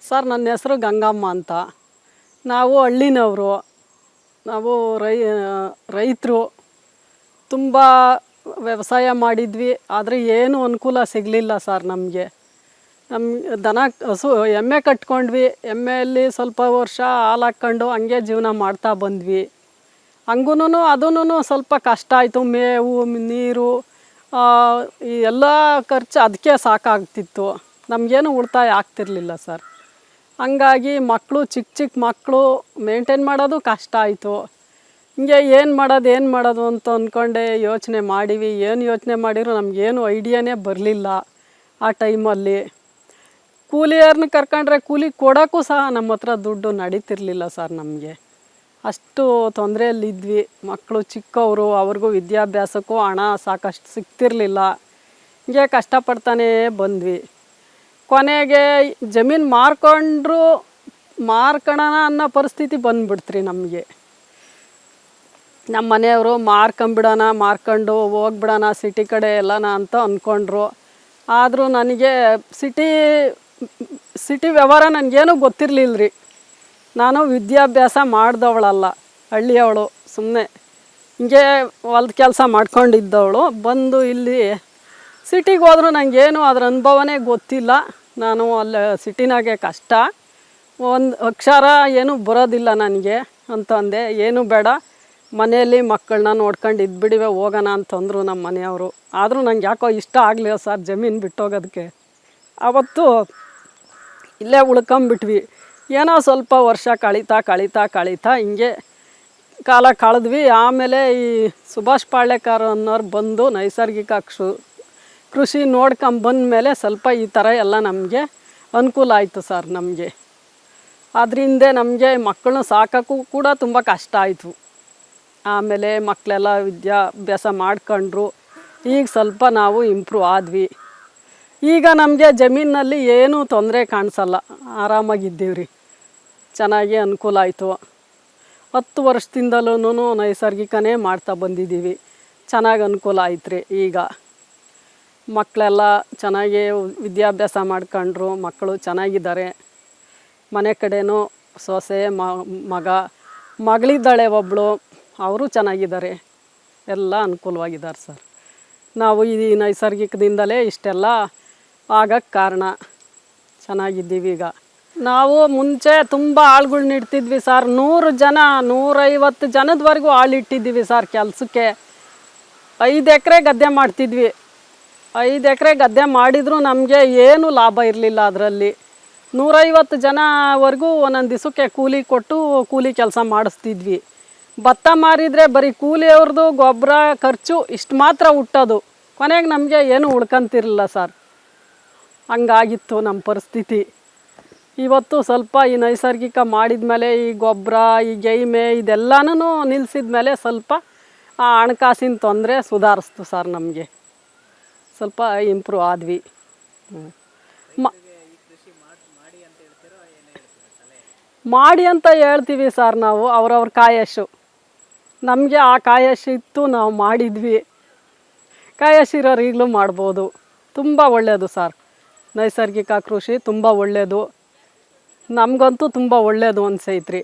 Sir ನನ್ನ ಹೆಸರು ಗಂಗಮ್ಮ ಅಂತ. ನಾವು ಹಳ್ಳಿನವರು. ನಾವು ರೈತರು. ತುಂಬ ವ್ಯವಸಾಯ ಮಾಡಿದ್ವಿ, ಆದರೆ ಏನೂ ಅನುಕೂಲ ಸಿಗಲಿಲ್ಲ ಸರ್ ನಮಗೆ. ದನ ಹಸು ಎಮ್ಮೆ ಕಟ್ಕೊಂಡ್ವಿ. ಎಮ್ಮೆಯಲ್ಲಿ ಸ್ವಲ್ಪ ವರ್ಷ ಹಾಲು ಹಾಕ್ಕೊಂಡು ಹಂಗೆ ಜೀವನ ಮಾಡ್ತಾ ಬಂದ್ವಿ. ಹಂಗೂ ಅದೂ ಸ್ವಲ್ಪ ಕಷ್ಟ ಆಯಿತು. ಮೇವು, ನೀರು, ಈ ಎಲ್ಲ ಖರ್ಚು ಅದಕ್ಕೆ ಸಾಕಾಗ್ತಿತ್ತು. ನಮಗೇನು ಉಳಿತಾಯ ಆಗ್ತಿರ್ಲಿಲ್ಲ ಸರ್. ಹಂಗಾಗಿ ಮಕ್ಕಳು ಚಿಕ್ಕ ಮಕ್ಕಳು ಮೇಂಟೈನ್ ಮಾಡೋದು ಕಷ್ಟ ಆಯಿತು. ಹಿಂಗೆ ಏನು ಮಾಡೋದು ಅಂತ ಅಂದ್ಕೊಂಡೆ ಯೋಚನೆ ಮಾಡಿವಿ. ಏನು ಯೋಚನೆ ಮಾಡಿದ್ರು ನಮಗೇನು ಐಡಿಯಾನೇ ಬರಲಿಲ್ಲ. ಆ ಟೈಮಲ್ಲಿ ಕೂಲಿಯವ್ರನ್ನ ಕರ್ಕೊಂಡ್ರೆ ಕೂಲಿ ಕೊಡೋಕ್ಕೂ ಸಹ ನಮ್ಮ ಹತ್ರ ದುಡ್ಡು ನಡೀತಿರ್ಲಿಲ್ಲ ಸರ್. ನಮಗೆ ಅಷ್ಟು ತೊಂದರೆಯಲ್ಲಿದ್ವಿ. ಮಕ್ಕಳು ಚಿಕ್ಕವರು, ಅವ್ರಿಗೂ ವಿದ್ಯಾಭ್ಯಾಸಕ್ಕೂ ಹಣ ಸಾಕಷ್ಟು ಸಿಗ್ತಿರ್ಲಿಲ್ಲ. ಹಿಂಗೆ ಕಷ್ಟಪಡ್ತಾನೇ ಬಂದ್ವಿ. ಕೊನೆಗೆ ಜಮೀನು ಮಾರ್ಕೊಳ್ಳೋಣ ಅನ್ನೋ ಪರಿಸ್ಥಿತಿ ಬಂದುಬಿಡ್ತ್ರಿ ನಮಗೆ. ನಮ್ಮ ಮನೆಯವರು ಮಾರ್ಕೊಂಡು ಹೋಗ್ಬಿಡೋಣ ಸಿಟಿ ಕಡೆ ಎಲ್ಲನ ಅಂತ ಅಂದ್ಕೊಂಡ್ರು. ಆದರೂ ನನಗೆ ಸಿಟಿ ವ್ಯವಹಾರ ನನಗೇನು ಗೊತ್ತಿರಲಿಲ್ಲ ರೀ. ನಾನು ವಿದ್ಯಾಭ್ಯಾಸ ಮಾಡಿದವಳಲ್ಲ, ಹಳ್ಳಿಯವಳು. ಸುಮ್ಮನೆ ಹಿಂಗೆ ಹೊಲ್ದ ಕೆಲಸ ಮಾಡ್ಕೊಂಡಿದ್ದವಳು. ಬಂದು ಇಲ್ಲಿ ಸಿಟಿಗೆ ಹೋದ್ರೂ ನನಗೇನು ಅದ್ರ ಅನುಭವನೇ ಗೊತ್ತಿಲ್ಲ. ನಾನು ಅಲ್ಲಿ ಸಿಟಿನಾಗೆ ಕಷ್ಟ, ಒಂದು ಅಕ್ಷರ ಏನೂ ಬರೋದಿಲ್ಲ ನನಗೆ ಅಂತಂದೆ. ಏನೂ ಬೇಡ, ಮನೆಯಲ್ಲಿ ಮಕ್ಕಳನ್ನ ನೋಡ್ಕೊಂಡು ಇದ್ಬಿಡಿವೆ, ಹೋಗೋಣ ಅಂತಂದರು ನಮ್ಮ ಮನೆಯವರು. ಆದರೂ ನಂಗೆ ಯಾಕೋ ಇಷ್ಟ ಆಗಲಿಲ್ಲ ಸರ್ ಜಮೀನು ಬಿಟ್ಟೋಗೋದಕ್ಕೆ. ಆವತ್ತು ಇಲ್ಲೇ ಉಳ್ಕೊಂಬಿಟ್ವಿ. ಏನೋ ಸ್ವಲ್ಪ ವರ್ಷ ಕಳೀತಾ ಹಿಂಗೆ ಕಾಲ ಕಳೆದ್ವಿ. ಆಮೇಲೆ ಈ ಸುಭಾಷ್ ಪಾಳ್ಯೇಕರ್ ಅನ್ನೋರು ಬಂದು ನೈಸರ್ಗಿಕ ಕೃಷಿ ನೋಡ್ಕೊಂಬಂದ್ಮೇಲೆ ಸ್ವಲ್ಪ ಈ ಥರ ಎಲ್ಲ ನಮಗೆ ಅನುಕೂಲ ಆಯಿತು ಸರ್. ನಮಗೆ ಅದರಿಂದ ನಮಗೆ ಮಕ್ಕಳನ್ನ ಸಾಕೋಕ್ಕೂ ಕೂಡ ತುಂಬ ಕಷ್ಟ ಆಯಿತು. ಆಮೇಲೆ ಮಕ್ಕಳೆಲ್ಲ ವಿದ್ಯಾಭ್ಯಾಸ ಮಾಡ್ಕೊಂಡ್ರು. ಈಗ ಸ್ವಲ್ಪ ನಾವು ಇಂಪ್ರೂವ್ ಆದ್ವಿ. ಈಗ ನಮಗೆ ಜಮೀನಲ್ಲಿ ಏನೂ ತೊಂದರೆ ಕಾಣಿಸಲ್ಲ, ಆರಾಮಾಗಿದ್ದೀವಿ ರೀ. ಚೆನ್ನಾಗಿ ಅನುಕೂಲ ಆಯಿತು. 10 ವರ್ಷದಿಂದಲೂ ನೈಸರ್ಗಿಕನೇ ಮಾಡ್ತಾ ಬಂದಿದ್ದೀವಿ. ಚೆನ್ನಾಗಿ ಅನುಕೂಲ ಆಯ್ತು ರೀ. ಈಗ ಮಕ್ಕಳೆಲ್ಲ ಚೆನ್ನಾಗಿ ವಿದ್ಯಾಭ್ಯಾಸ ಮಾಡ್ಕೊಂಡ್ರು. ಮಕ್ಕಳು ಚೆನ್ನಾಗಿದ್ದಾರೆ. ಮನೆ ಕಡೆನೂ ಸೊಸೆ ಮಗಳಿದ್ದಾಳೆ ಒಬ್ಬಳು, ಅವರು ಚೆನ್ನಾಗಿದ್ದಾರೆ. ಎಲ್ಲ ಅನುಕೂಲವಾಗಿದ್ದಾರೆ ಸರ್. ನಾವು ಈ ನೈಸರ್ಗಿಕದಿಂದಲೇ ಇಷ್ಟೆಲ್ಲ ಆಗಕ್ಕೆ ಕಾರಣ. ಚೆನ್ನಾಗಿದ್ದೀವಿ ಈಗ. ನಾವು ಮುಂಚೆ ತುಂಬ ಆಳುಗಳ್ನ ಇಡ್ತಿದ್ವಿ ಸರ್. 100 ಜನ 150 ಜನದವರೆಗೂ ಆಳಿಟ್ಟಿದ್ದೀವಿ ಸರ್ ಕೆಲಸಕ್ಕೆ. 5 ಎಕರೆ ಗದ್ದೆ ಮಾಡ್ತಿದ್ವಿ. 5 ಎಕರೆ ಗದ್ದೆ ಮಾಡಿದರೂ ನಮಗೆ ಏನೂ ಲಾಭ ಇರಲಿಲ್ಲ ಅದರಲ್ಲಿ. 150 ಜನವರೆಗೂ ಒಂದೊಂದು ದಿವಸಕ್ಕೆ ಕೂಲಿ ಕೊಟ್ಟು ಕೂಲಿ ಕೆಲಸ ಮಾಡಿಸ್ತಿದ್ವಿ. ಭತ್ತ ಮಾರಿದರೆ ಬರೀ ಕೂಲಿಯವ್ರದ್ದು ಗೊಬ್ಬರ ಖರ್ಚು ಇಷ್ಟು ಮಾತ್ರ ಹುಟ್ಟೋದು. ಕೊನೆಗೆ ನಮಗೆ ಏನೂ ಉಳ್ಕೊಂತಿರಲಿಲ್ಲ ಸರ್. ಹಂಗಾಗಿತ್ತು ನಮ್ಮ ಪರಿಸ್ಥಿತಿ. ಇವತ್ತು ಸ್ವಲ್ಪ ಈ ನೈಸರ್ಗಿಕ ಮಾಡಿದ ಮೇಲೆ, ಈ ಗೊಬ್ಬರ, ಈ ಗೈಮೆ ಇದೆಲ್ಲನೂ ನಿಲ್ಲಿಸಿದ ಮೇಲೆ ಸ್ವಲ್ಪ ಆ ಹಣಕಾಸಿನ ತೊಂದರೆ ಸುಧಾರಿಸ್ತು ಸರ್. ನಮಗೆ ಸ್ವಲ್ಪ ಇಂಪ್ರೂವ್ ಆದ್ವಿ. ಮಾಡಿ ಅಂತ ಹೇಳ್ತೀವಿ ಸರ್ ನಾವು. ಅವ್ರವ್ರ ಕಾಯಶು. ನಮಗೆ ಆ ಕಾಯಶು ಇತ್ತು, ನಾವು ಮಾಡಿದ್ವಿ. ಕಾಯಶಿರೋರು ಈಗಲೂ ಮಾಡ್ಬೋದು. ತುಂಬ ಒಳ್ಳೆಯದು ಸರ್ ನೈಸರ್ಗಿಕ ಕೃಷಿ. ತುಂಬ ಒಳ್ಳೆಯದು. ನಮಗಂತೂ ತುಂಬ ಒಳ್ಳೆಯದು ಅನ್ಸೈತ್ರಿ.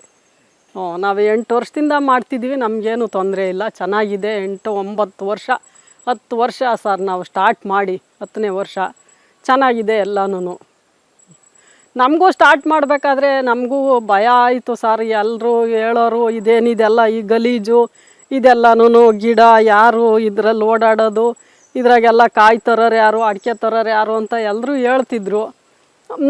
ನಾವು 8 ವರ್ಷದಿಂದ ಮಾಡ್ತಿದ್ದೀವಿ. ನಮಗೇನು ತೊಂದರೆ ಇಲ್ಲ, ಚೆನ್ನಾಗಿದೆ. 8, 9 ವರ್ಷ, 10 ವರ್ಷ ಸರ್ ನಾವು ಸ್ಟಾರ್ಟ್ ಮಾಡಿ. 10ನೇ ವರ್ಷ ಚೆನ್ನಾಗಿದೆ ಎಲ್ಲನೂ. ನಮಗೂ ಸ್ಟಾರ್ಟ್ ಮಾಡಬೇಕಾದ್ರೆ ನಮಗೂ ಭಯ ಆಯಿತು ಸರ್. ಎಲ್ಲರೂ ಹೇಳೋರು ಇದೇನಿದೆಲ್ಲ ಈ ಗಲೀಜು, ಇದೆಲ್ಲನೂ ಗಿಡ ಯಾರು ಇದರಲ್ಲಿ ಓಡಾಡೋದು, ಇದ್ರಾಗೆಲ್ಲ ಕಾಯಿ ತರೋರು ಯಾರು, ಅಡಿಕೆ ತರೋರು ಯಾರು ಅಂತ ಎಲ್ಲರೂ ಹೇಳ್ತಿದ್ರು.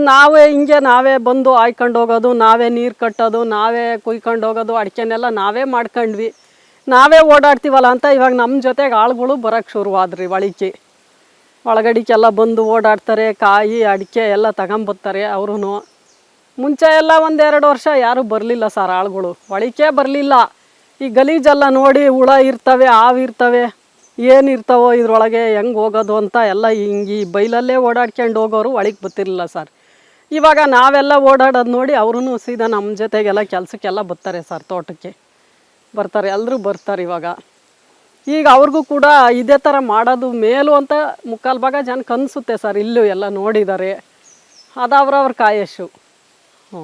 ನಾವೇ ಬಂದು ಆಯ್ಕೊಂಡು ಹೋಗೋದು, ನಾವೇ ನೀರು ಕಟ್ಟೋದು, ನಾವೇ ಕುಯ್ಕೊಂಡು ಹೋಗೋದು, ಅಡಿಕೆನೆಲ್ಲ ನಾವೇ ಮಾಡ್ಕೊಂಡ್ವಿ. ನಾವೇ ಓಡಾಡ್ತೀವಲ್ಲ ಅಂತ ಇವಾಗ ನಮ್ಮ ಜೊತೆಗೆ ಆಳುಗಳು ಬರೋಕ್ಕೆ ಶುರುವಾದ್ರಿ. ಒಳಗಡಿಕೆಲ್ಲ ಬಂದು ಓಡಾಡ್ತಾರೆ. ಕಾಯಿ ಅಡಿಕೆ ಎಲ್ಲ ತಗೊಂಬರ್ತಾರೆ ಅವರು. ಮುಂಚೆ ಎಲ್ಲ 1-2 ವರ್ಷ ಯಾರೂ ಬರಲಿಲ್ಲ ಸರ್ ಆಳುಗಳು. ಒಳಕ್ಕೆ ಬರಲಿಲ್ಲ. ಈ ಗಲೀಜೆಲ್ಲ ನೋಡಿ ಹುಳ ಇರ್ತವೆ, ಹಾವಿರ್ತವೆ, ಏನಿರ್ತಾವೋ ಇದ್ರೊಳಗೆ ಹೆಂಗೆ ಹೋಗೋದು ಅಂತ ಎಲ್ಲ ಹಿಂಗೆ ಈ ಬೈಲಲ್ಲೇ ಓಡಾಡ್ಕೊಂಡು ಹೋಗೋರು ಒಳಗೆ ಬರ್ತಿರ್ಲಿಲ್ಲ ಸರ್. ಇವಾಗ ನಾವೆಲ್ಲ ಓಡಾಡೋದು ನೋಡಿ ಅವರು ಸೀದಾ ನಮ್ಮ ಜೊತೆಗೆಲ್ಲ ಕೆಲಸಕ್ಕೆಲ್ಲ ಬರ್ತಾರೆ ಸರ್. ತೋಟಕ್ಕೆ ಬರ್ತಾರೆ, ಎಲ್ಲರೂ ಬರ್ತಾರೆ ಇವಾಗ. ಈಗ ಅವ್ರಿಗೂ ಕೂಡ ಇದೇ ಥರ ಮಾಡೋದು ಮೇಲು ಅಂತ 3/4 ಭಾಗ ಜನಕ್ಕೆ ಅನಿಸುತ್ತೆ ಸರ್. ಇಲ್ಲೂ ಎಲ್ಲ ನೋಡಿದ್ದಾರೆ. ಅದು ಅವ್ರವ್ರ ಕಾಯಶು. ಹ್ಞೂ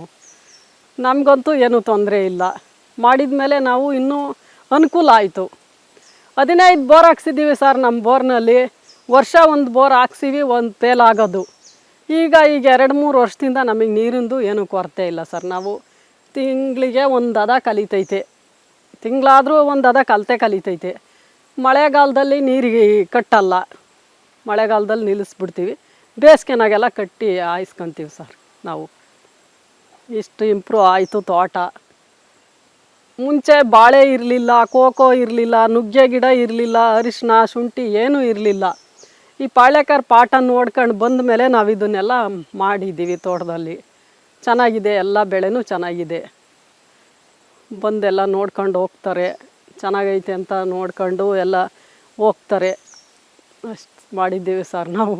ನಮಗಂತೂ ಏನೂ ತೊಂದರೆ ಇಲ್ಲ. ಮಾಡಿದ ಮೇಲೆ ನಾವು ಇನ್ನೂ ಅನುಕೂಲ ಆಯಿತು. 15 ಬೋರ್ ಹಾಕ್ಸಿದ್ದೀವಿ ಸರ್ ನಮ್ಮ ಬೋರ್ನಲ್ಲಿ. ವರ್ಷ ಒಂದು ಬೋರ್ ಹಾಕ್ಸಿವಿ, ಒಂದು ಫೇಲ್ ಆಗೋದು. ಈಗ 2-3 ವರ್ಷದಿಂದ ನಮಗೆ ನೀರಿಂದು ಏನೂ ಕೊರತೆ ಇಲ್ಲ ಸರ್. ನಾವು ತಿಂಗಳಿಗೆ ಒಂದು ಹದ ಕಲಿತೈತೆ, ತಿಂಗಳಾದರೂ ಒಂದು ಹದ ಕಲಿತೈತೆ. ಮಳೆಗಾಲದಲ್ಲಿ ನೀರಿಗೆ ಕಟ್ಟಲ್ಲ, ಮಳೆಗಾಲದಲ್ಲಿ ನಿಲ್ಲಿಸ್ಬಿಡ್ತೀವಿ. ಬೇಸಿಗೆನಾಗೆಲ್ಲ ಕಟ್ಟಿ ಹಾಯಿಸ್ಕೊತೀವಿ ಸರ್ ನಾವು. ಇಷ್ಟು ಇಂಪ್ರೂವ್ ಆಯಿತು ತೋಟ. ಮುಂಚೆ ಬಾಳೆ ಇರಲಿಲ್ಲ, ಕೋಕೋ ಇರಲಿಲ್ಲ, ನುಗ್ಗೆ ಗಿಡ ಇರಲಿಲ್ಲ, ಅರಿಶಿನ ಶುಂಠಿ ಏನೂ ಇರಲಿಲ್ಲ. ಈ ಪಾಳ್ಯಕಾರ್ ಪಾಠ ನೋಡ್ಕೊಂಡು ಬಂದ ಮೇಲೆ ನಾವು ಇದನ್ನೆಲ್ಲ ಮಾಡಿದ್ದೀವಿ ತೋಟದಲ್ಲಿ. ಚೆನ್ನಾಗಿದೆ, ಎಲ್ಲ ಬೆಳೆನೂ ಚೆನ್ನಾಗಿದೆ. ಬಂದೆಲ್ಲ ನೋಡ್ಕೊಂಡು ಹೋಗ್ತಾರೆ, ಚೆನ್ನಾಗೈತೆ ಅಂತ ನೋಡ್ಕೊಂಡು ಎಲ್ಲ ಹೋಗ್ತಾರೆ. ಅಷ್ಟು ಮಾಡಿದ್ದೀವಿ ಸರ್ ನಾವು.